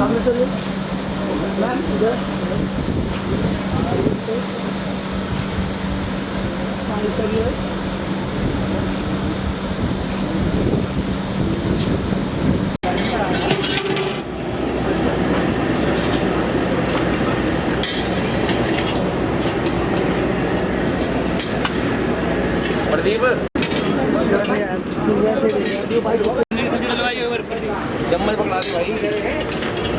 सामने चलिए मैम इधर स्माइल करिए प्रदीप चम्मच पकड़ा दी भाई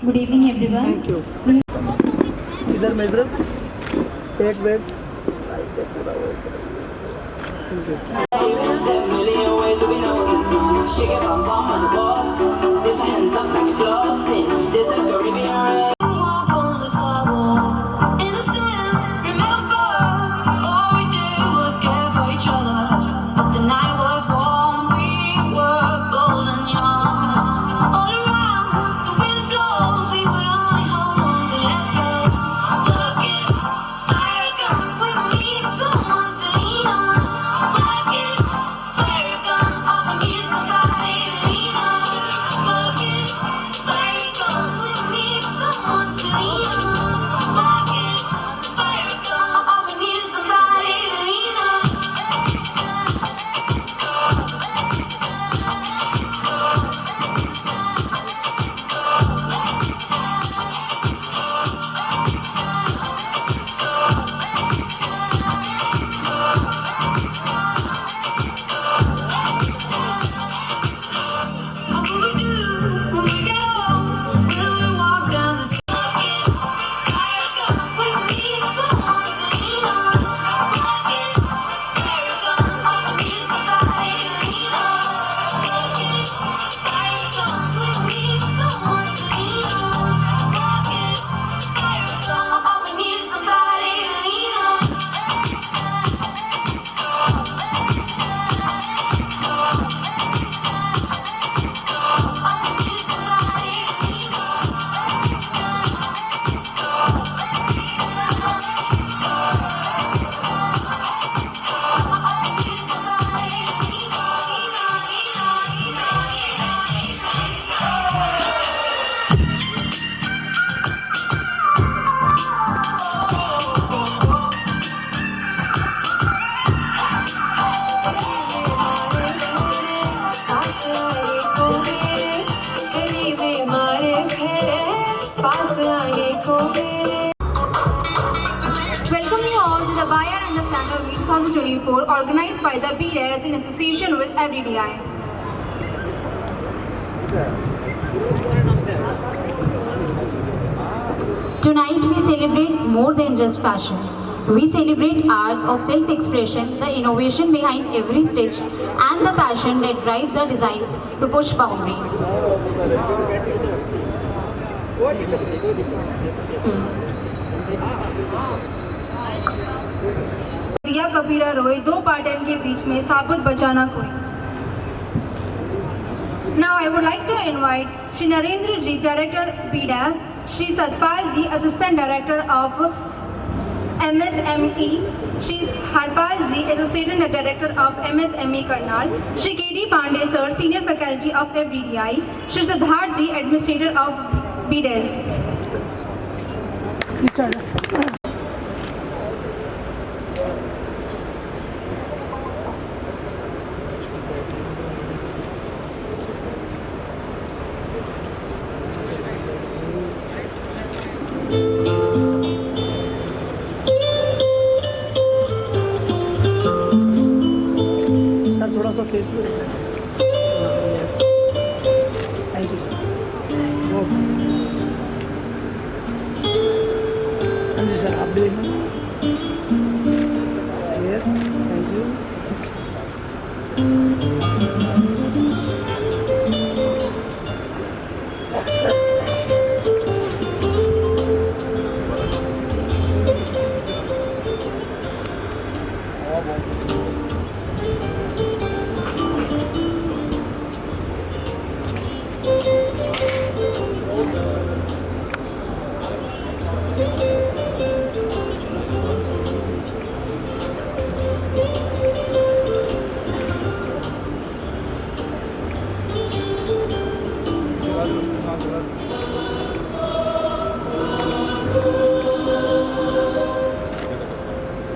Good evening, everyone. Thank you इधर मेरी तरफ एक वेट साइड पे पूरा wait organized by the BDAS in association with FDDI. Tonight we celebrate more than just fashion. We celebrate art of self-expression, the innovation behind every stitch, and the passion that drives our designs to push boundaries. रिया कबीरा रोए दो pattern के बीच में साबुत बचाना कोई. Now I would like to invite Shri Narendra Ji, Director BDAS, Shri Satpal Ji, Assistant Director of MSME, Shri Harpal Ji, Associate Director of MSME Karnal, Shri KD Pandey Sir, Senior Faculty of FDDI, Shri Siddharth Ji, Administrator of BDAS. थोड़ा सा face पे thank you sir. हाँ जी sir, आप भी देखना. Yes, thank you.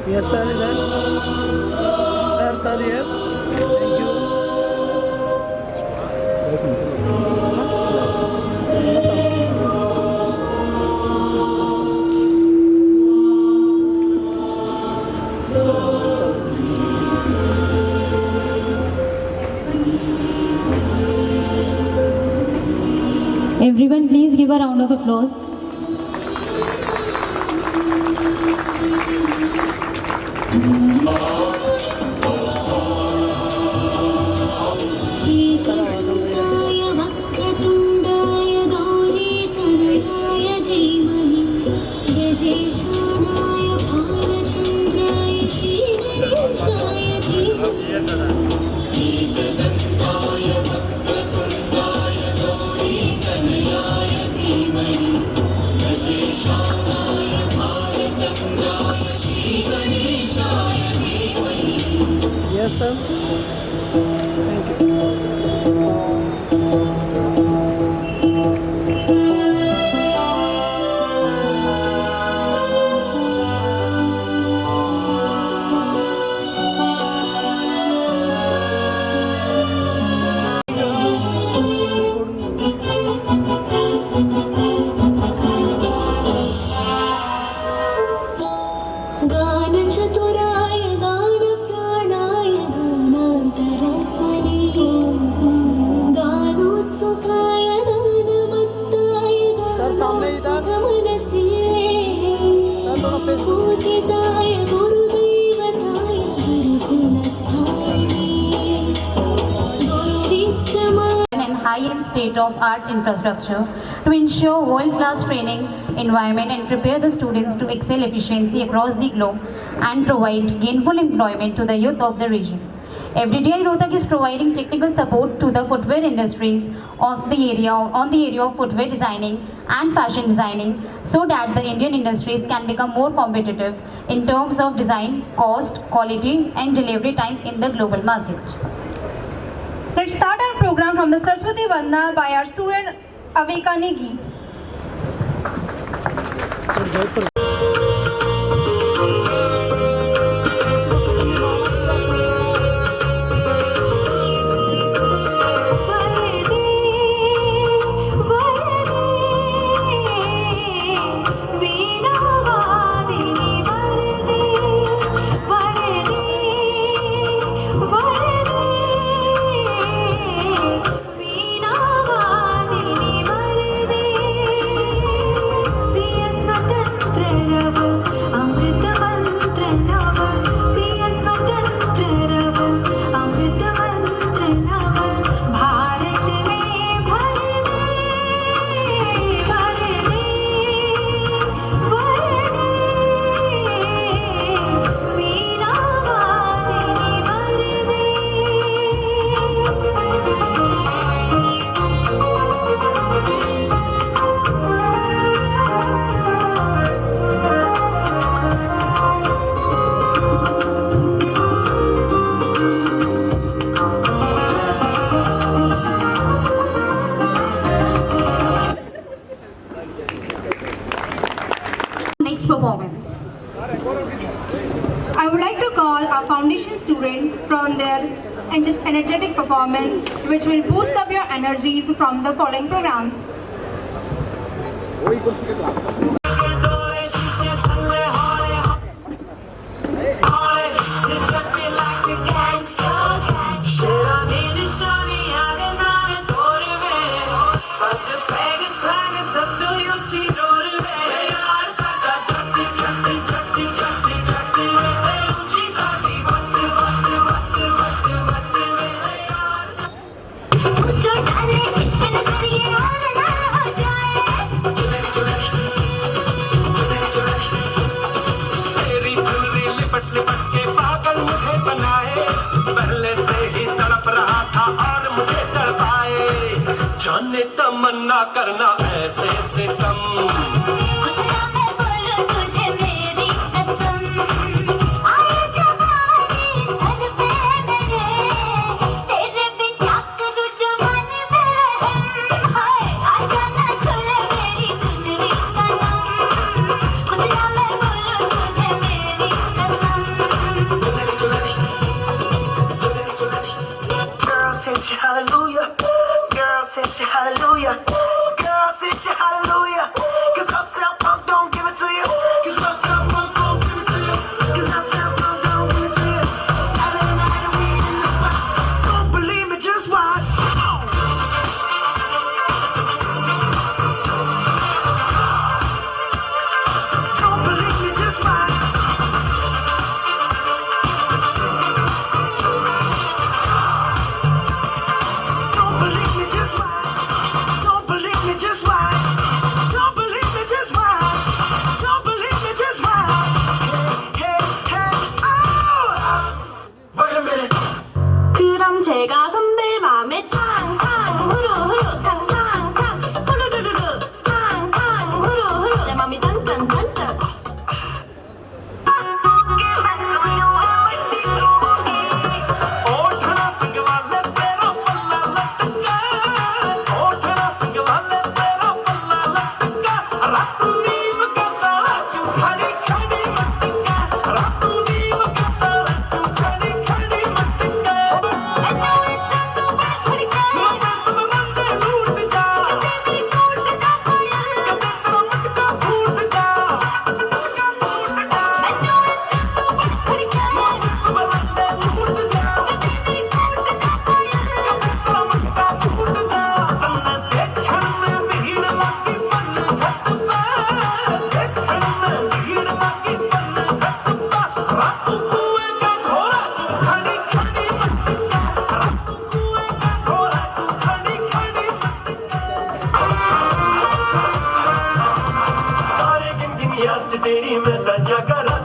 Yes sir, sir, yes. Thank you. Everyone, please give a round of applause. Yes sir. Thank you. High-end state-of-art infrastructure to ensure world-class training environment and prepare the students to excel efficiency across the globe and provide gainful employment to the youth of the region. FDDI Rohtak is providing technical support to the footwear industries on the area of footwear designing and fashion designing so that the Indian industries can become more competitive in terms of design, cost, quality and delivery time in the global market. Let's start our program from the Saraswati Vandana by our student Avika Negi. next performance. I would like to call our foundation student from their energetic performance, which will boost up your energies from the following programs. जाने तमन्ना करना ऐसे सितम कुछ ना मैं बोलूं तुझे मेरी कसम आए जवानी सर पे मेरे तेरे बिन क्या करूं जवान में रहम हाय आजा ना छोड़े मेरी दुनिया सनम कुछ ना मैं बोलूं तुझे मेरी कसम Girl, said you hallelujah. Girl, said you hallelujah. Girl, said you hallelujah. Cause Uptown Funk don't give it to you. Cause Uptown Funk don't give it to you. Cause Uptown Funk don't give it to you. Saturday night and we in the spot. Don't believe me, just watch. Don't believe me, just watch. Don't believe me, just watch. Don't believe me, just watch. Don't believe me, just watch. Don't believe me, just watch. Hey, hey, oh! Wait a minute. 그럼 제가 선배 맘에 탕탕 후루후루 탕탕탕 후루루루루 탕탕 후루후루 내 맘이 단단단단 ओठना संगवाले तेरा पल्ला लटका ओठना संगवाले तेरा पल्ला लटका रातू नीम करता क्यों खड़ी खड़ी मटका रातू नीम करता क्यों खड़ी खड़ी मटका मुझे सब बंदे लूट जा कदे तेरा मटका फूट जा मटका फूट जा मुझे सब बंदे लूट जा तेरी मैं दर्जा करा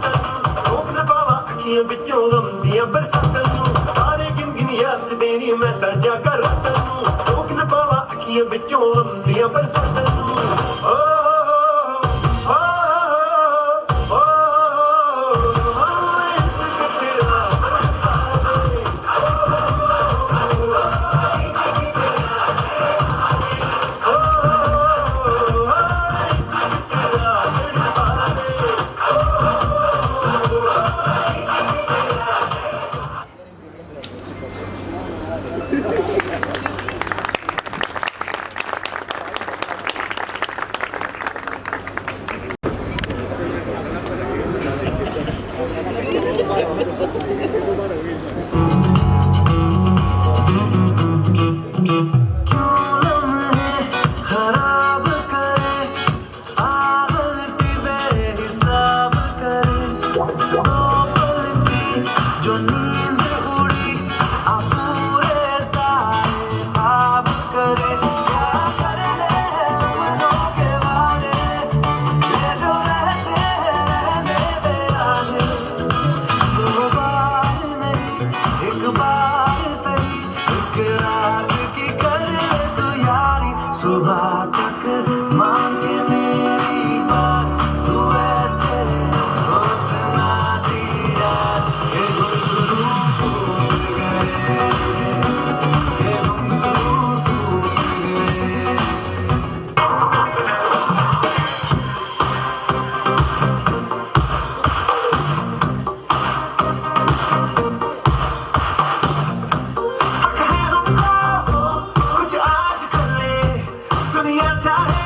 रोक न पावा अखियां विचों गम दियां बरसातां नूं तारे गिन गिन याद च तेरी मैं दर्जा करा रोक न पावा अखियां विचों गम दियां बरसातां नूं ओ ओ ओ इश्क तेरा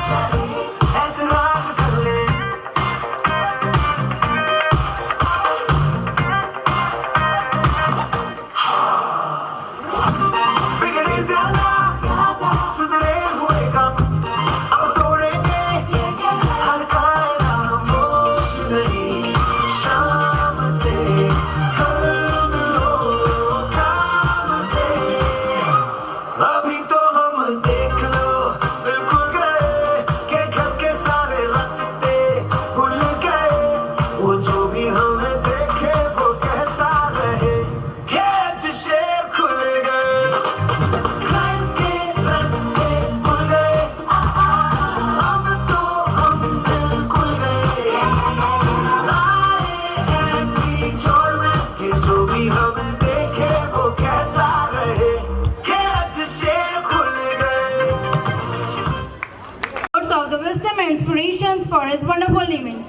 चाहे एतराज कर ले। बिगड़े ज्यादा सुधरे हुए कम, अब तोड़ेंगे हर कायदा खामोश नहीं। शाम से कल मिलो काम से, अभी तो हम देख लो बिल्कुल गए के घर के सारे रास्ते भूल गए। वो जो भी हमें देखे वो कहता रहे कि आज शेर खुल गए। घर के रास्ते खुल गए, अब तो हम बिल्कुल गए। आए ऐसी चौड़ में कि जो भी हमें देखे वो कहता रहे कि आज शेर खुल गए। Words of the wisdom and inspirations for his wonderful event.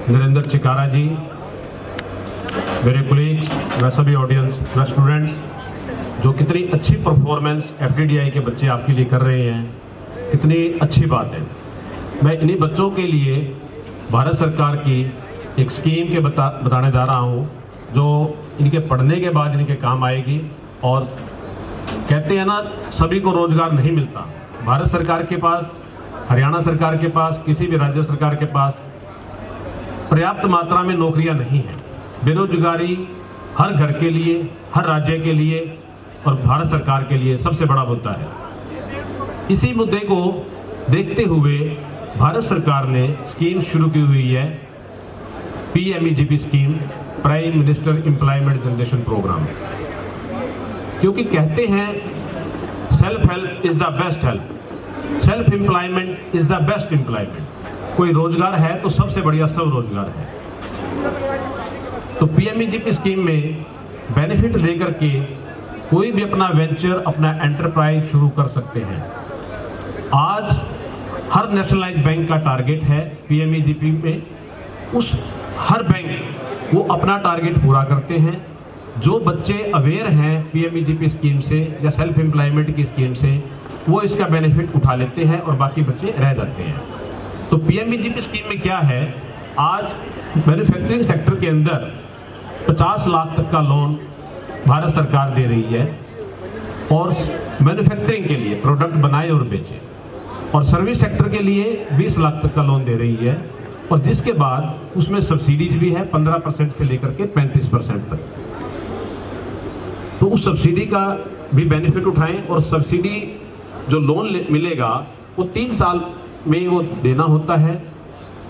Narendra चिकारा जी, मेरे कोलीग्स, व सभी ऑडियंस, व स्टूडेंट्स, जो कितनी अच्छी परफॉर्मेंस एफडीडीआई के बच्चे आपके लिए कर रहे हैं, कितनी अच्छी बात है। मैं इन्हीं बच्चों के लिए भारत सरकार की एक स्कीम के बताने जा रहा हूँ जो इनके पढ़ने के बाद इनके काम आएगी। और कहते हैं ना, सभी को रोजगार नहीं मिलता। भारत सरकार के पास, हरियाणा सरकार के पास, किसी भी राज्य सरकार के पास पर्याप्त मात्रा में नौकरियां नहीं हैं। बेरोजगारी हर घर के लिए, हर राज्य के लिए और भारत सरकार के लिए सबसे बड़ा मुद्दा है। इसी मुद्दे को देखते हुए भारत सरकार ने स्कीम शुरू की हुई है, PMEGP scheme, prime minister employment generation programme. क्योंकि कहते हैं self help is the best help, self employment is the best employment. कोई रोजगार है तो सबसे बढ़िया सब रोजगार है। तो PMEGP स्कीम में बेनिफिट देकर के कोई भी अपना वेंचर, अपना एंटरप्राइज शुरू कर सकते हैं। आज हर नेशनलाइज्ड बैंक का टारगेट है PMEGP में, उस हर बैंक वो अपना टारगेट पूरा करते हैं। जो बच्चे अवेयर हैं PMEGP स्कीम से या सेल्फ एम्प्लॉयमेंट की स्कीम से, वो इसका बेनिफिट उठा लेते हैं और बाकी बच्चे रह जाते हैं। तो PMEGP स्कीम में क्या है, आज मैन्युफैक्चरिंग सेक्टर के अंदर 50 लाख तक का लोन भारत सरकार दे रही है और मैन्युफैक्चरिंग के लिए प्रोडक्ट बनाए और बेचे, और सर्विस सेक्टर के लिए 20 लाख तक का लोन दे रही है। और जिसके बाद उसमें सब्सिडीज भी है 15% से लेकर के 35% तक। तो उस सब्सिडी का भी बेनिफिट उठाएं, और सब्सिडी जो लोन मिलेगा वो 3 साल में वो देना होता है।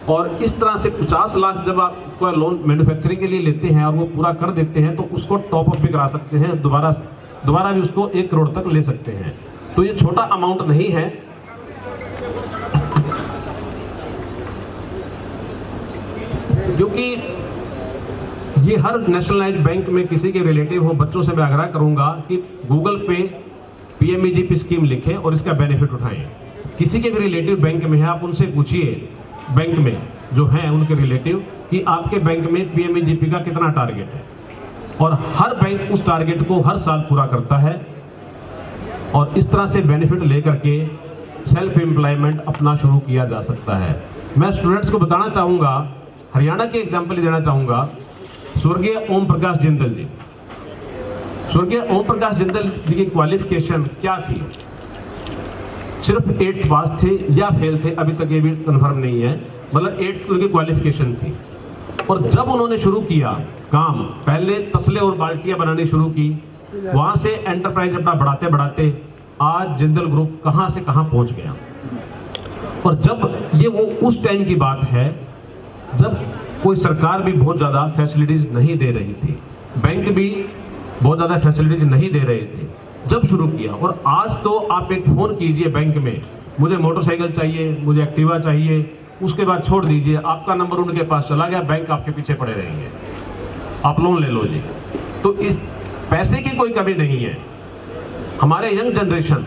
और इस तरह से 50 लाख जब आप कोई लोन मैन्युफैक्चरिंग के लिए लेते हैं और वो पूरा कर देते हैं तो उसको टॉप अप भी करा सकते हैं, दोबारा भी उसको 1 करोड़ तक ले सकते हैं। तो ये छोटा अमाउंट नहीं है। क्योंकि ये हर नेशनलाइज्ड बैंक में किसी के रिलेटिव हो, बच्चों से मैं आग्रह करूंगा कि गूगल पे PMEGP स्कीम लिखें और इसका बेनिफिट उठाएं। किसी के भी रिलेटिव बैंक में है, आप उनसे पूछिए, बैंक में जो हैं उनके रिलेटिव, कि आपके बैंक में PMEGP का कितना टारगेट है। और हर बैंक उस टारगेट को हर साल पूरा करता है, और इस तरह से बेनिफिट लेकर के सेल्फ एम्प्लॉयमेंट अपना शुरू किया जा सकता है। मैं स्टूडेंट्स को बताना चाहूँगा, हरियाणा के एग्जाम्पल देना चाहूँगा। स्वर्गीय ओम प्रकाश जिंदल जी, स्वर्गीय ओम प्रकाश जिंदल जी की क्वालिफिकेशन क्या थी? सिर्फ 8th पास थे या फेल थे, अभी तक ये भी कन्फर्म नहीं है, मतलब 8th उनकी क्वालिफिकेशन थी। और जब उन्होंने शुरू किया काम, पहले तसले और बाल्टियाँ बनानी शुरू की, वहाँ से एंटरप्राइज अपना बढ़ाते बढ़ाते आज जिंदल ग्रुप कहाँ से कहाँ पहुँच गया। और जब ये वो उस टाइम की बात है जब कोई सरकार भी बहुत ज़्यादा फैसिलिटीज़ नहीं दे रही थी, बैंक भी बहुत ज़्यादा फैसिलिटीज़ नहीं दे रहे थे जब शुरू किया। और आज तो आप एक फ़ोन कीजिए बैंक में, मुझे मोटरसाइकिल चाहिए, मुझे एक्टिवा चाहिए, उसके बाद छोड़ दीजिए, आपका नंबर उनके पास चला गया, बैंक आपके पीछे पड़े रहेंगे, आप लोन ले लो जी। तो इस पैसे की कोई कमी नहीं है। हमारे यंग जनरेशन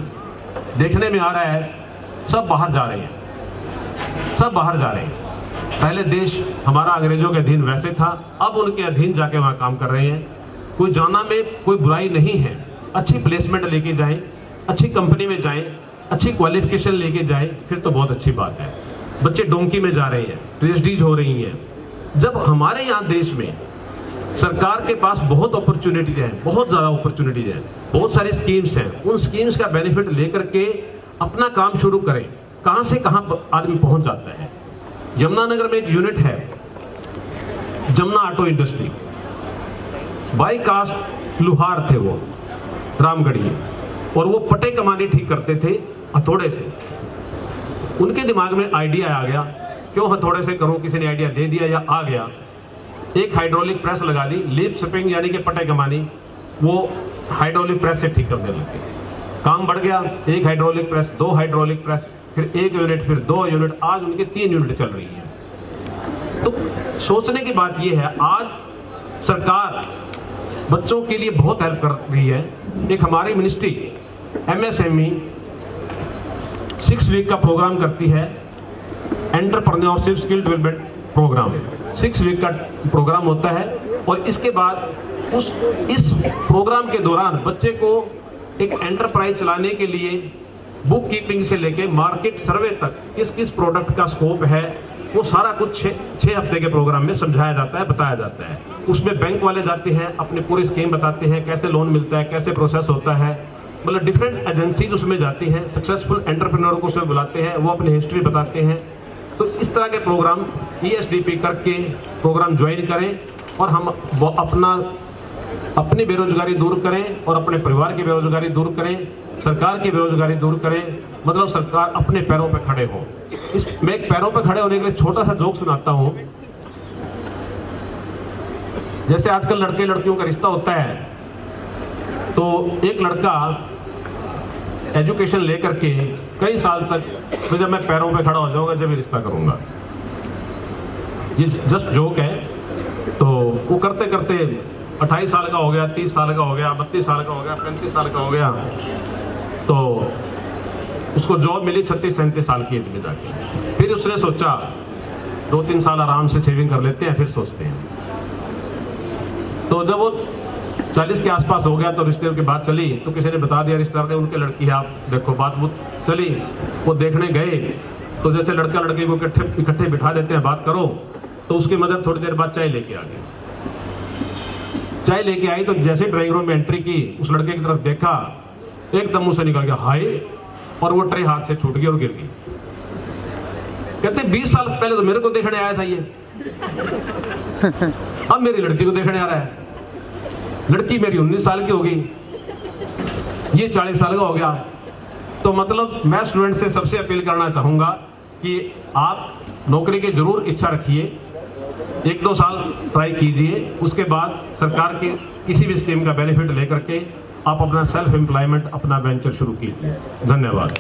देखने में आ रहा है, सब बाहर जा रहे हैं, सब बाहर जा रहे हैं। पहले देश हमारा अंग्रेजों के अधीन वैसे था, अब उनके अधीन जाके वहाँ काम कर रहे हैं। कोई जाना में कोई बुराई नहीं है, अच्छी प्लेसमेंट लेके जाएं, अच्छी कंपनी में जाएं, अच्छी क्वालिफिकेशन लेके जाएं, फिर तो बहुत अच्छी बात है। बच्चे डोंकी में जा रहे हैं, PhDs हो रही हैं। जब हमारे यहाँ देश में सरकार के पास बहुत अपॉर्चुनिटीज हैं, बहुत ज़्यादा अपॉर्चुनिटीज हैं, बहुत सारी स्कीम्स हैं, उन स्कीम्स का बेनिफिट लेकर के अपना काम शुरू करें। कहाँ से कहाँ आदमी पहुँच जाता है। यमुनानगर में एक यूनिट है, Jamuna auto industry. By caste Lohar थे वो, रामगढ़ी, और वो पटे कमानी ठीक करते थे हथौड़े से। उनके दिमाग में आइडिया आ गया, क्यों हथौड़े से करूं, किसी ने आइडिया दे दिया या आ गया। एक हाइड्रोलिक प्रेस लगा दी, लीप स्प्रिंग यानी कि पटे कमानी, वो हाइड्रोलिक प्रेस से ठीक करने लगे। काम बढ़ गया, एक हाइड्रोलिक प्रेस, 2 हाइड्रोलिक प्रेस, फिर 1 यूनिट, फिर 2 यूनिट, आज उनके 3 यूनिट चल रही है। तो सोचने की बात यह है, आज सरकार बच्चों के लिए बहुत हेल्प कर रही है। एक हमारी मिनिस्ट्री MSME 6 वीक का प्रोग्राम करती है, entrepreneurship skill development programme. 6 week का प्रोग्राम होता है, और इसके बाद इस प्रोग्राम के दौरान बच्चे को एक एंटरप्राइज चलाने के लिए बुक कीपिंग से लेके मार्केट सर्वे तक किस किस प्रोडक्ट का स्कोप है, वो सारा कुछ 6 हफ्ते के प्रोग्राम में समझाया जाता है, बताया जाता है। उसमें बैंक वाले जाते हैं, अपनी पूरी स्कीम बताते हैं, कैसे लोन मिलता है, कैसे प्रोसेस होता है, मतलब डिफरेंट एजेंसीज उसमें जाती हैं, सक्सेसफुल एंटरप्रेन्योर को उसमें बुलाते हैं, वो अपनी हिस्ट्री बताते हैं। तो इस तरह के प्रोग्राम ESDP करके प्रोग्राम ज्वाइन करें, और हम अपनी बेरोजगारी दूर करें और अपने परिवार की बेरोजगारी दूर करें, सरकार की बेरोजगारी दूर करें, मतलब सरकार अपने पैरों पर खड़े हो। मैं एक पैरों पर खड़े होने के लिए छोटा सा जोक सुनाता हूं। जैसे आजकल लड़के लड़कियों का रिश्ता होता है, तो एक लड़का एजुकेशन लेकर के कई साल तक, तो जब मैं पैरों पे खड़ा हो जाऊंगा जब ये रिश्ता करूंगा, ये जस्ट जोक है। तो वो करते करते 28 साल का हो गया, 30 साल का हो गया, 32 साल का हो गया, 35 साल का हो गया, तो उसको जॉब मिली 36-37 साल की एज में जाके। फिर उसने सोचा 2-3 साल आराम से सेविंग कर लेते हैं, फिर सोचते हैं। तो जब वो 40 के आसपास हो गया तो रिश्ते की बात चली, तो किसी ने बता दिया, रिश्तेदार ने, उनके लड़की है, आप देखो। बात चली, वो देखने गए, तो जैसे लड़का लड़की को इकट्ठे बिठा देते हैं, बात करो, तो उसकी मदर थोड़ी देर बाद चाय लेके आ गई। चाय लेके आई तो जैसे ड्राइंग रूम में एंट्री की, उस लड़के की तरफ देखा, एकदम मुंह से निकल गया हाय, और वो ट्रे हाथ से छूट गई और गिर गई। कहते 20 साल पहले तो मेरे को देखने आया था ये, अब मेरी लड़की को देखने आ रहा है। लड़की मेरी 19 साल की हो गई, ये 40 साल का हो गया। तो मतलब मैं स्टूडेंट से सबसे अपील करना चाहूँगा कि आप नौकरी की जरूर इच्छा रखिए, 1-2 साल ट्राई कीजिए, उसके बाद सरकार के किसी भी स्कीम का बेनिफिट लेकर के आप अपना सेल्फ एम्प्लॉयमेंट, अपना वेंचर शुरू कीजिए। धन्यवाद।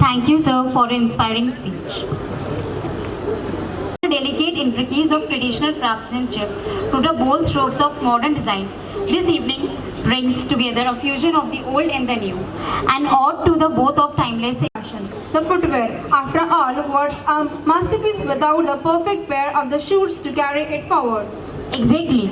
Thank you, sir, for an inspiring speech. The delicate intricacies of traditional craftsmanship to the bold strokes of modern design, this evening brings together a fusion of the old and the new, an ode to the both of timeless fashion. The footwear, after all, was a masterpiece without the perfect pair of the shoes to carry it forward. Exactly.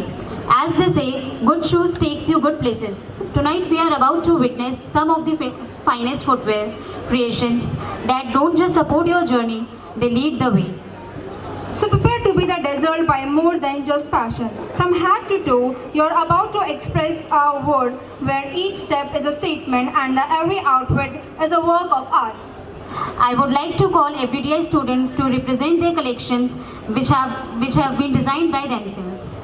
As they say, good shoes takes you good places. Tonight we are about to witness some of the finest footwear creations that don't just support your journey, they lead the way. So prepare to be the dazzled by more than just fashion. From head to toe, you're about to express a world where each step is a statement and every outfit is a work of art. I would like to call FDDI students to represent their collections which have been designed by themselves.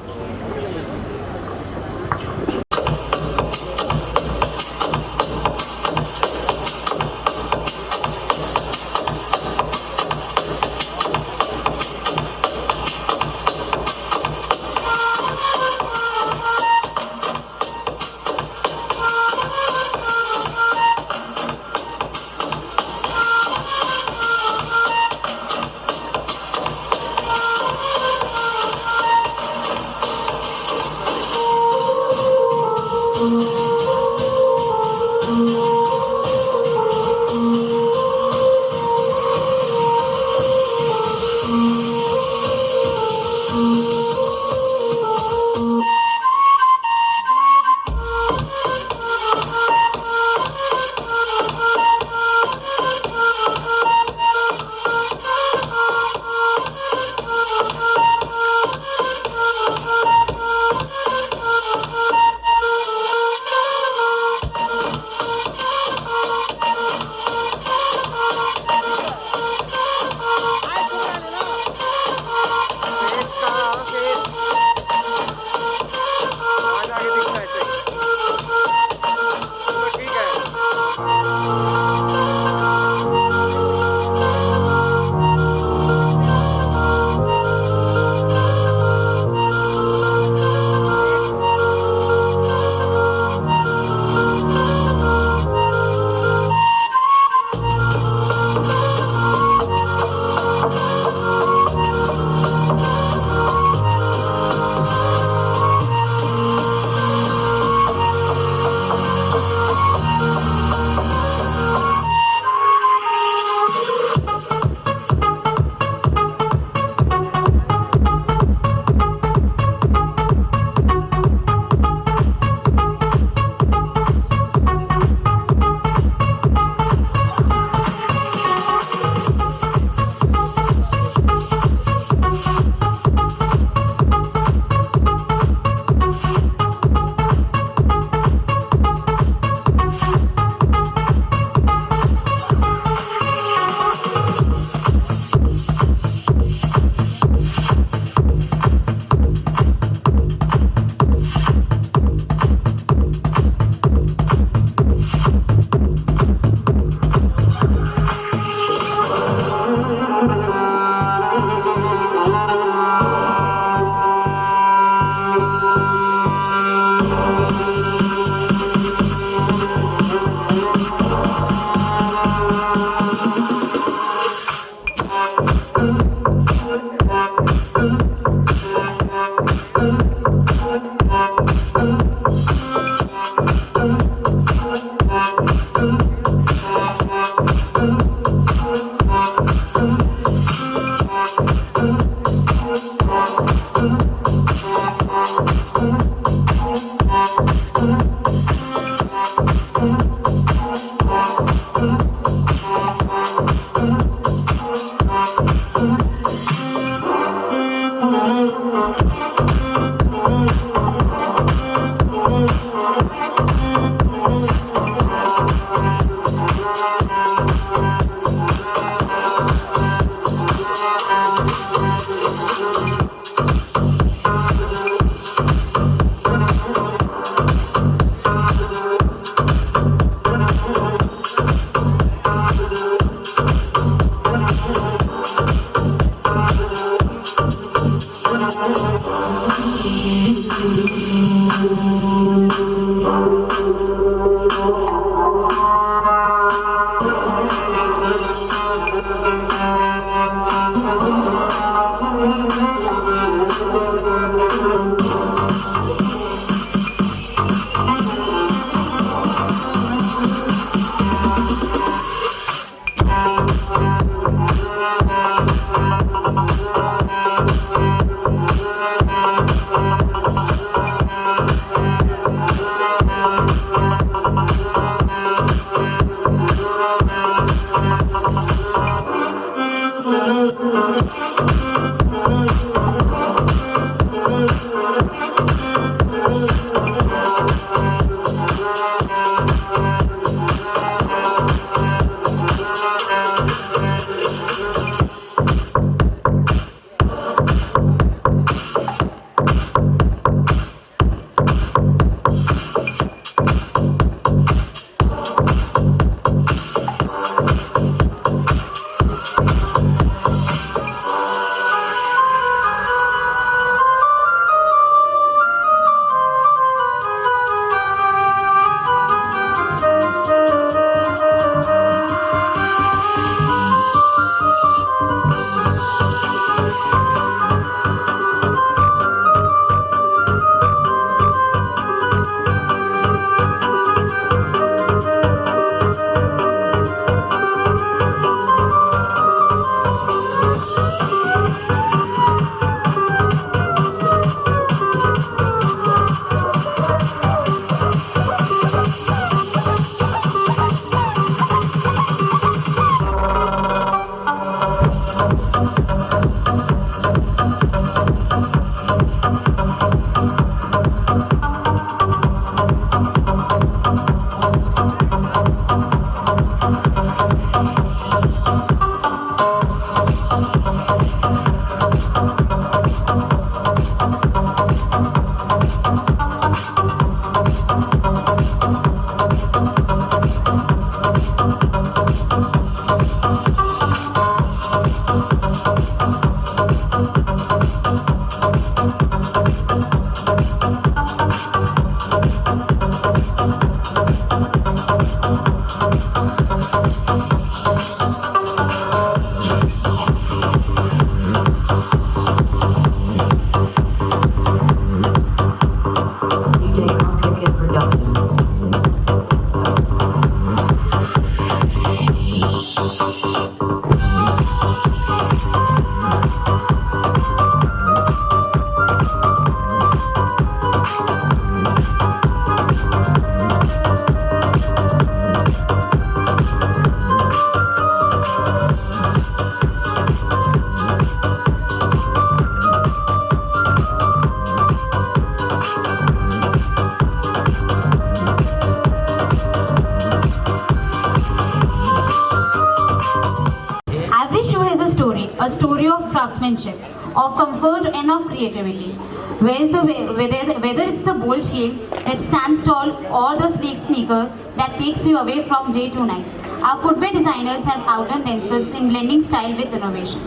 of craftsmanship, of comfort and of creativity. Whether it's the bold heel that stands tall or the sleek sneaker that takes you away from day to night, our footwear designers have outdone themselves in blending style with innovation.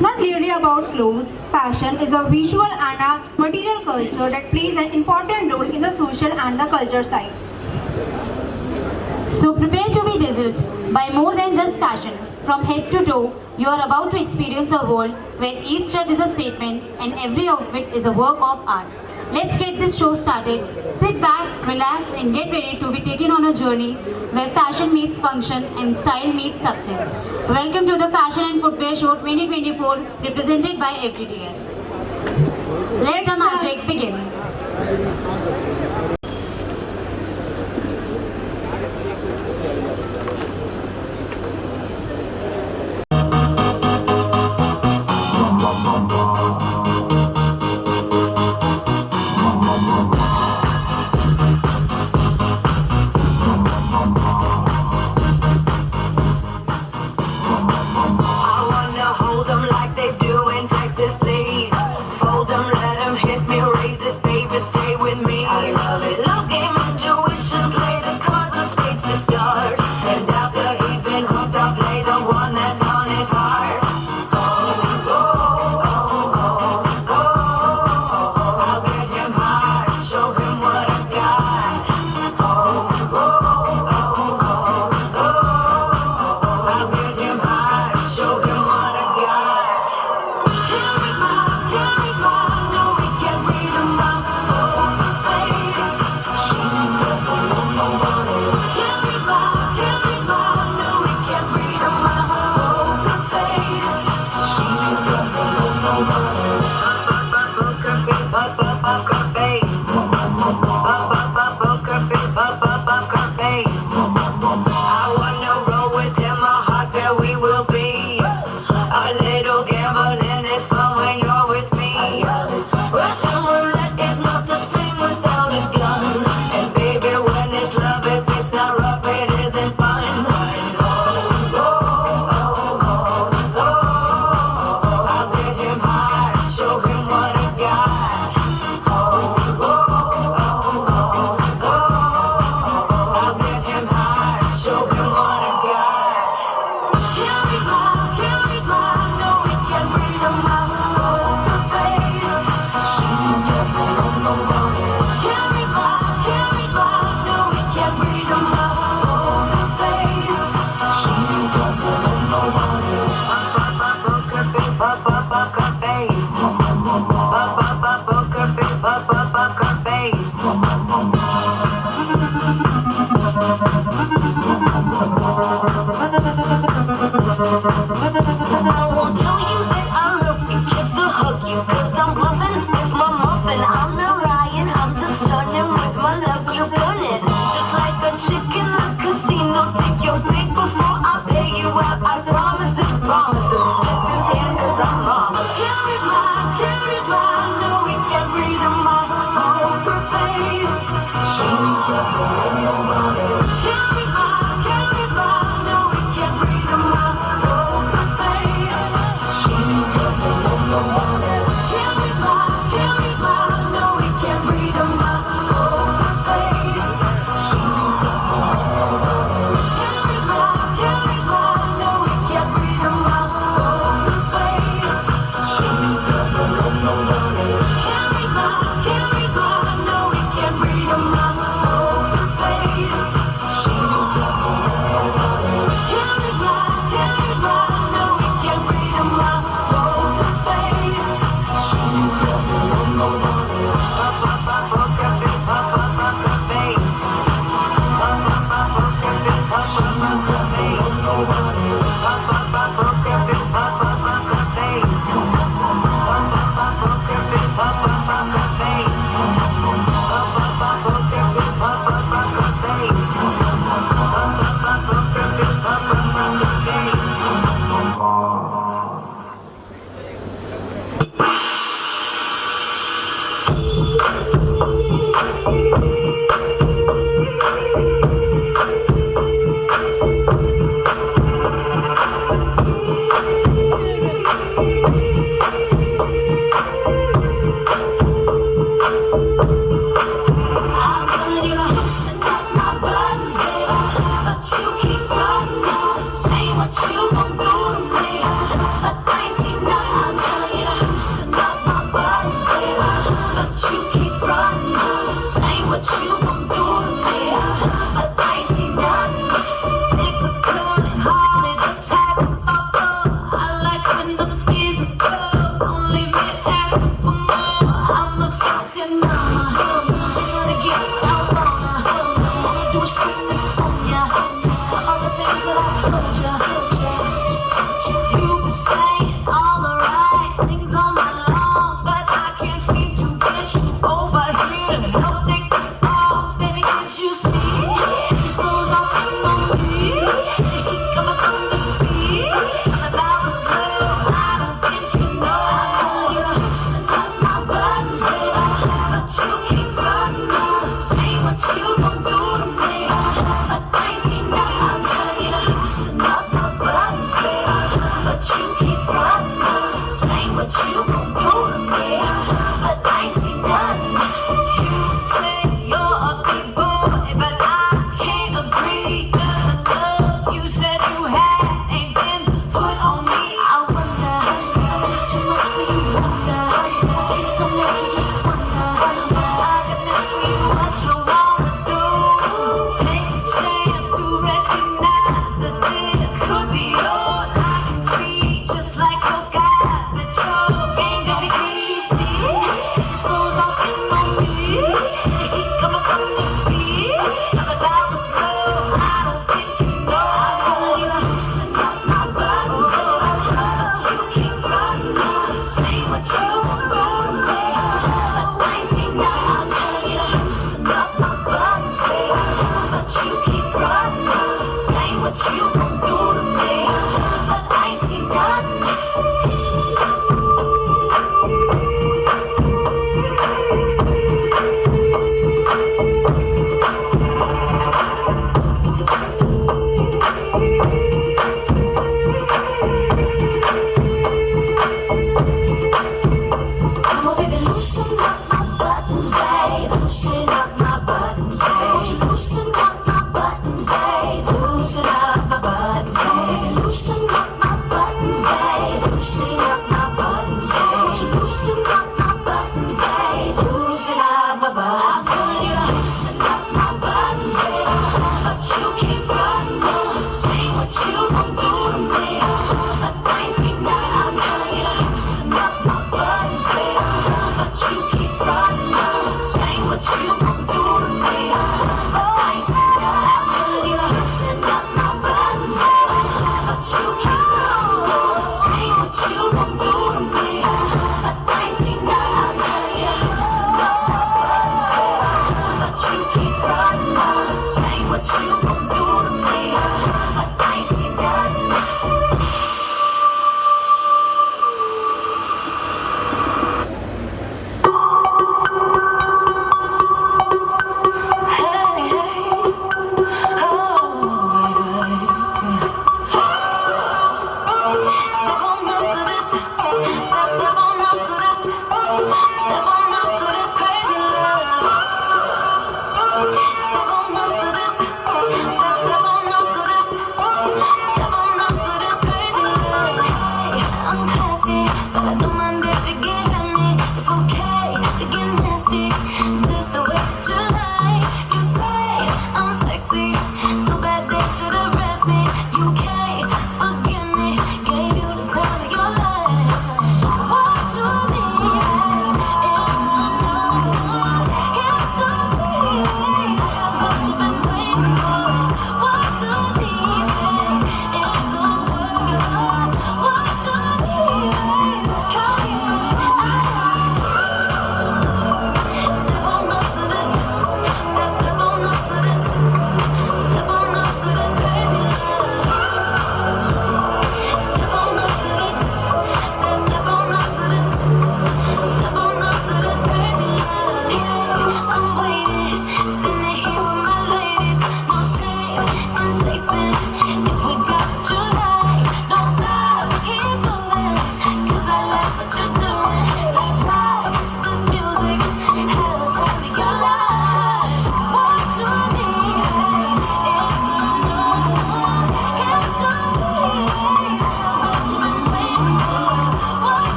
Not merely about clothes, fashion is a visual and a material culture that plays an important role in the social and the culture side. So prepare to be dazzled by more than just fashion. From head to toe, you are about to experience a world where each step is a statement and every outfit is a work of art. Let's get this show started. Sit back, relax and get ready to be taken on a journey where fashion meets function and style meets substance. Welcome to the Fashion and Footwear Show 2024 represented by FDDI. Let the magic begin. I wanna hold 'em like they do in Texas, please. Fold 'em, let 'em hit me, raise it, baby, stay with me. I love it. Love game, intuition, play the cards of space to start. And after he's been hooked, I'll play the one that's on his heart. I'll get him high, show him what I got. I'll get him high, show him what I got. Tell me why, no, we can't read 'em out on the face. She's never known nobody. Tell me why, no, we can't read 'em out on the face. She's never known nobody. Poker face, poker face. Poker face. I wanna roll with him, a heart where we will be. A little gambling is fun when you're with me. Russian roulette is not the same without a gun. And baby, when it's love, if it's not rough, it isn't fun. I'll get him high, show him what I got. I'll get him high, show him what I got. Tell me why, no, we can't read 'em out on the face. She's never known nobody. Tell me why, no, we can't read 'em out on the face. She's never known nobody. Poker face, poker face. Poker face. I won't tell you that I love you, just to hug you, 'cause I'm bluffing with my muffin. I'm not lying, I'm just stunning with my love, you done it. Just like a chick in the casino, take your pick before I pay you out. I promise this promise, let this hand 'cause I'm wrong. Tell me why, no, we can't read 'em out on her face. She's never known nobody.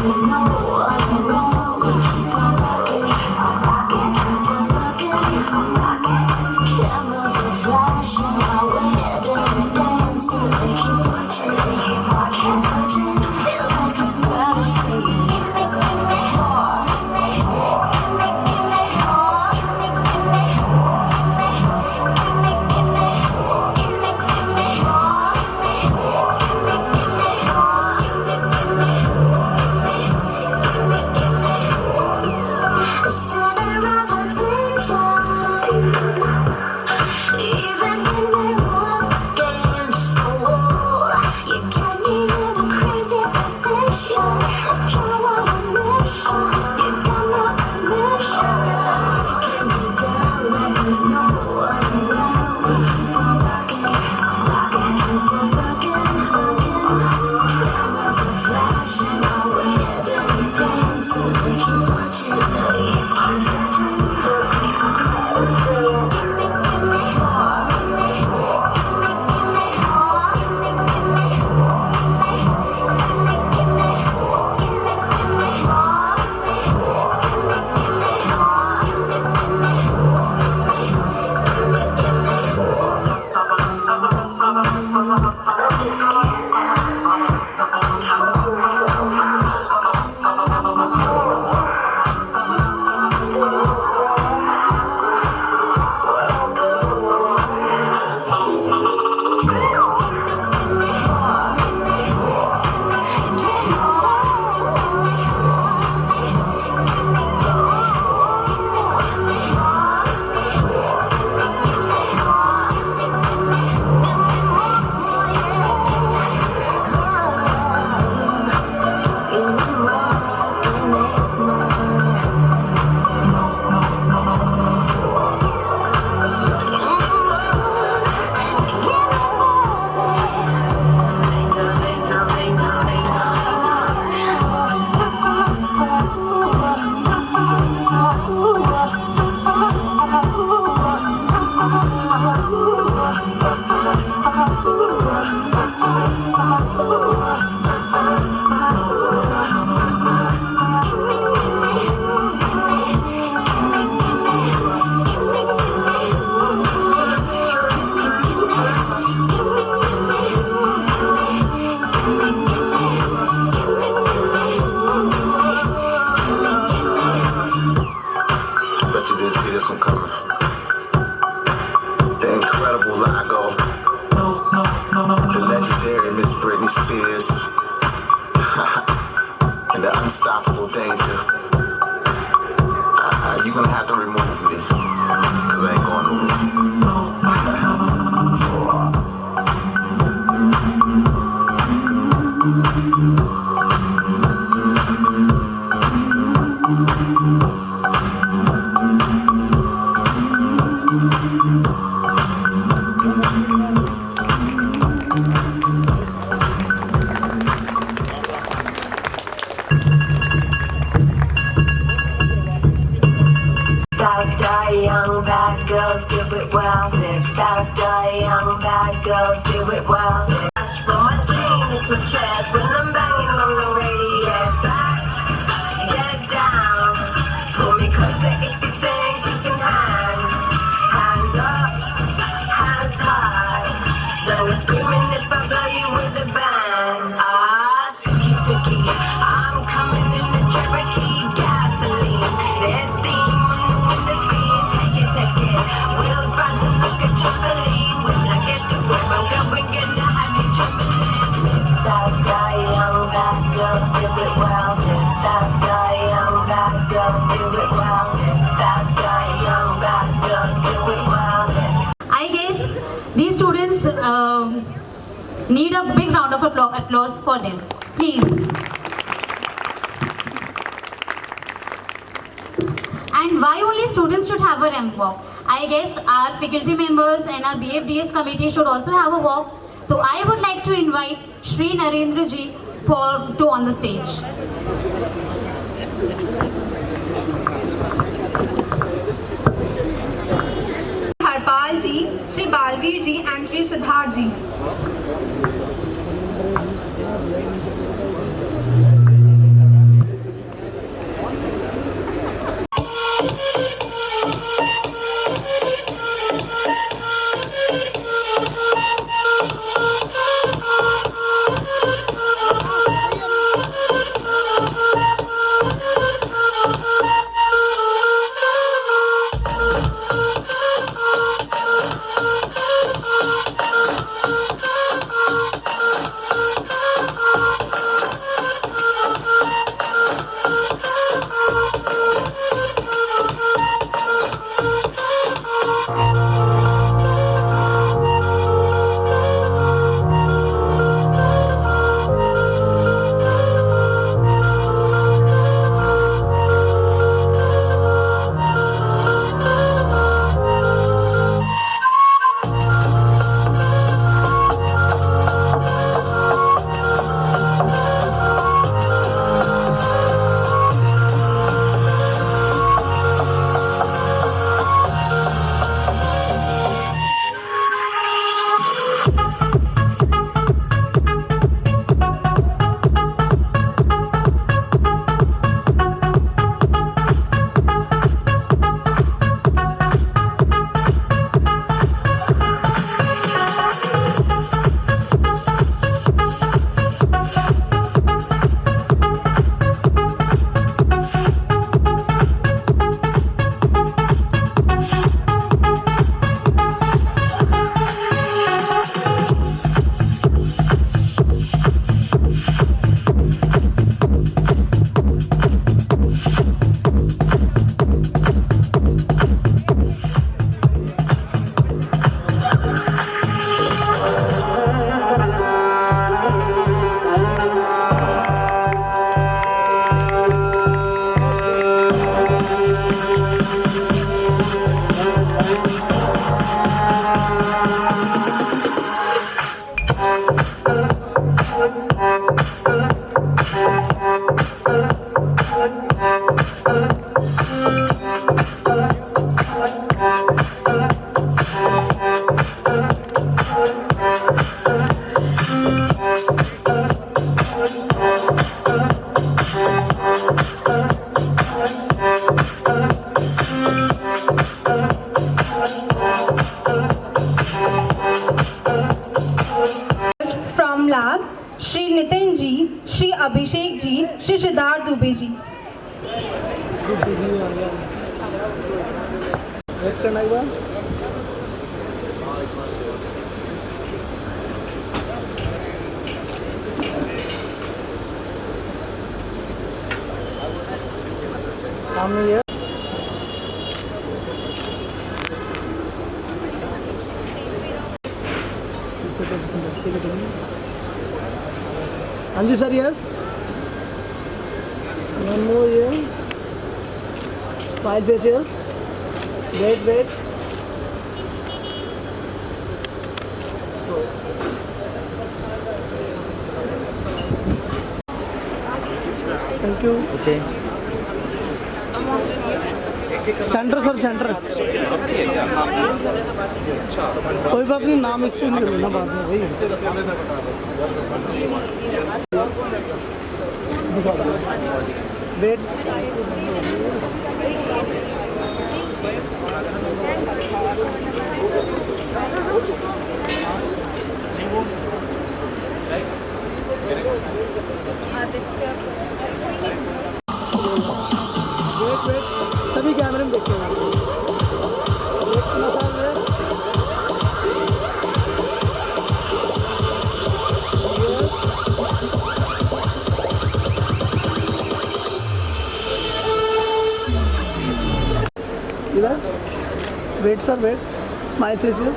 there's no one around. We keep on rocking, cameras are flashing while we're dancing. We keep watching, can't touch it. Feels like I'm proud to say it. Give me more. Young bad girls do it well. Live faster, young bad girls do it well. That's from my jeans, my chest when I'm banging on the radio. Back, get down, pull me closer if you think you can hang. Hands up, hands high. Don't go screaming if I blow you with a bang. Ah, sicky, sicky, I'm coming in the Cherokee gasoline. There's steam on the window screen. Take it. Wheels bouncing like a trampoline. When I get to where I'm going, gonna have you trembling. Fast guy, young bad girls do it well. Fast guy, young bad girls do it well. Fast guy, young bad girls do it well. I guess these students need a big round of applause for them. Please. And why only students should have a ramp walk? I guess our faculty members and our BFDS committee should also have a walk. So I would like to invite Shri Narendra ji to on the stage. Harpal ji, Shri Balveer ji and Shri Siddharth ji. From lab, Shri Nitin ji, Shri Abhishek ji, Shri Siddharth Dubey ji. Wait करना एक बार। सामने ये हाँ जी sir, yes no, ये smile facial, wait thank you. Okay centre sir, centre कोई बात नहीं, नाम एक्सचेंज कर लेना बाद में भाई। वेट सभी कैमरे में देखते हैं। इधर wait sir, wait smile facial,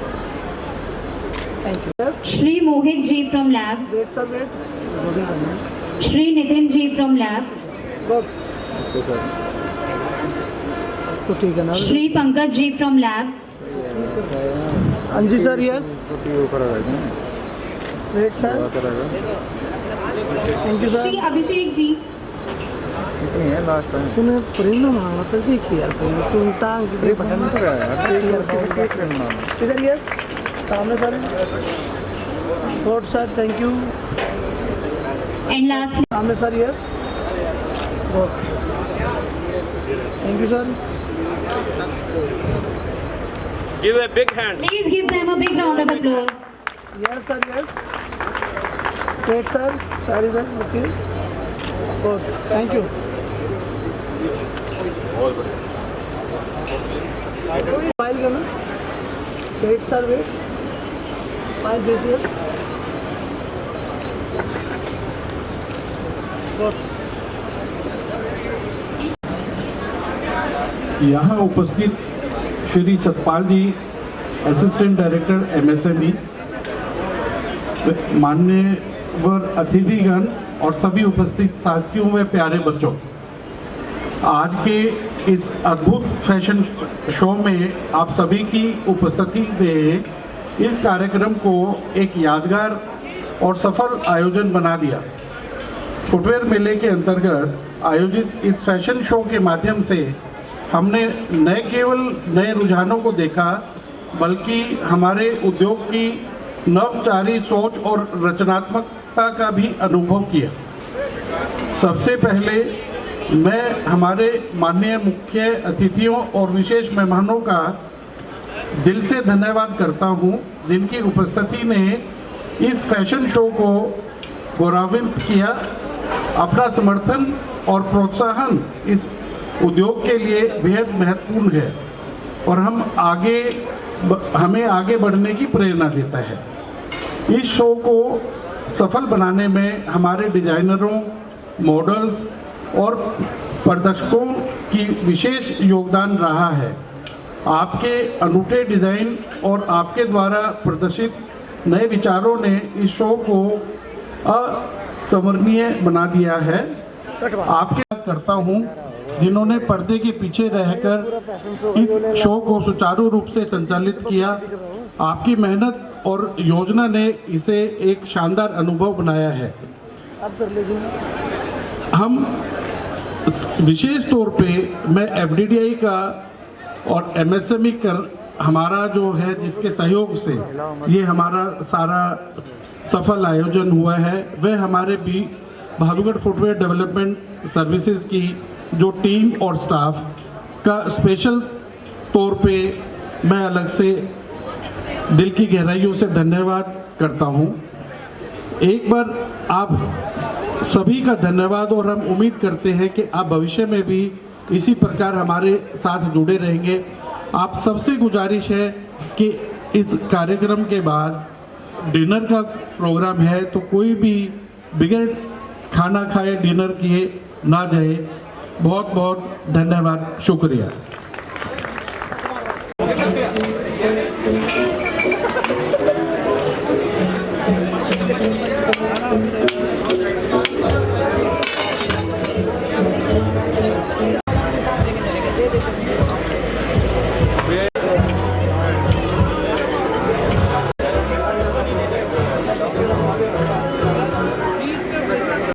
thank you. Shri Mohit ji from lab, wait sir, wait Shri Nitin ji from lab, good तो ठीक है ना। Shri Pankaj ji from lab, हाँ जी sir, yes wait sir, thank you Shri sir. Abhishek ji, तूने प्रेरणा मांगा तो देखिए यार, तुम टांग किसी बटन इधर, यस सामने sir, good sir, thank you. and lastly, सामने sir, yes good thank you sir. Give a big hand. please give them a big round of applause. Yes sir, yes wait sir, sir इधर रुकिए, good thank you. Smile करना, wait sir, wait smile facial, good. यहाँ उपस्थित Shri Satpal ji, assistant director MSME, मान्यवर अतिथिगण और सभी उपस्थित साथियों व प्यारे बच्चों, आज के इस अद्भुत फैशन शो में आप सभी की उपस्थिति ने इस कार्यक्रम को एक यादगार और सफल आयोजन बना दिया। फुटवेयर मेले के अंतर्गत आयोजित इस फैशन शो के माध्यम से हमने न केवल नए रुझानों को देखा, बल्कि हमारे उद्योग की नवचारी सोच और रचनात्मकता का भी अनुभव किया। सबसे पहले मैं हमारे माननीय मुख्य अतिथियों और विशेष मेहमानों का दिल से धन्यवाद करता हूं, जिनकी उपस्थिति ने इस फैशन शो को गौरवान्वित किया। अपना समर्थन और प्रोत्साहन इस उद्योग के लिए बेहद महत्वपूर्ण है और हमें आगे बढ़ने की प्रेरणा देता है। इस शो को सफल बनाने में हमारे डिजाइनरों, मॉडल्स और प्रदर्शकों की विशेष योगदान रहा है। आपके अनूठे डिज़ाइन और आपके द्वारा प्रदर्शित नए विचारों ने इस शो को अविस्मरणीय बना दिया है। आपके साथ करता हूं, जिन्होंने पर्दे के पीछे रहकर इस शो को सुचारू रूप से संचालित किया। आपकी मेहनत और योजना ने इसे एक शानदार अनुभव बनाया है। हम विशेष तौर पे मैं FDDI का और MSME हमारा जो है, जिसके सहयोग से ये हमारा सारा सफल आयोजन हुआ है, वह हमारे भी भालूगढ़ फुटवेयर डेवलपमेंट सर्विसेज की जो टीम और स्टाफ का स्पेशल तौर पे मैं अलग से दिल की गहराइयों से धन्यवाद करता हूँ। एक बार आप सभी का धन्यवाद, और हम उम्मीद करते हैं कि आप भविष्य में भी इसी प्रकार हमारे साथ जुड़े रहेंगे। आप सबसे गुजारिश है कि इस कार्यक्रम के बाद डिनर का प्रोग्राम है, तो कोई भी बगैर खाना खाए डिनर किए ना जाए। बहुत बहुत धन्यवाद, शुक्रिया।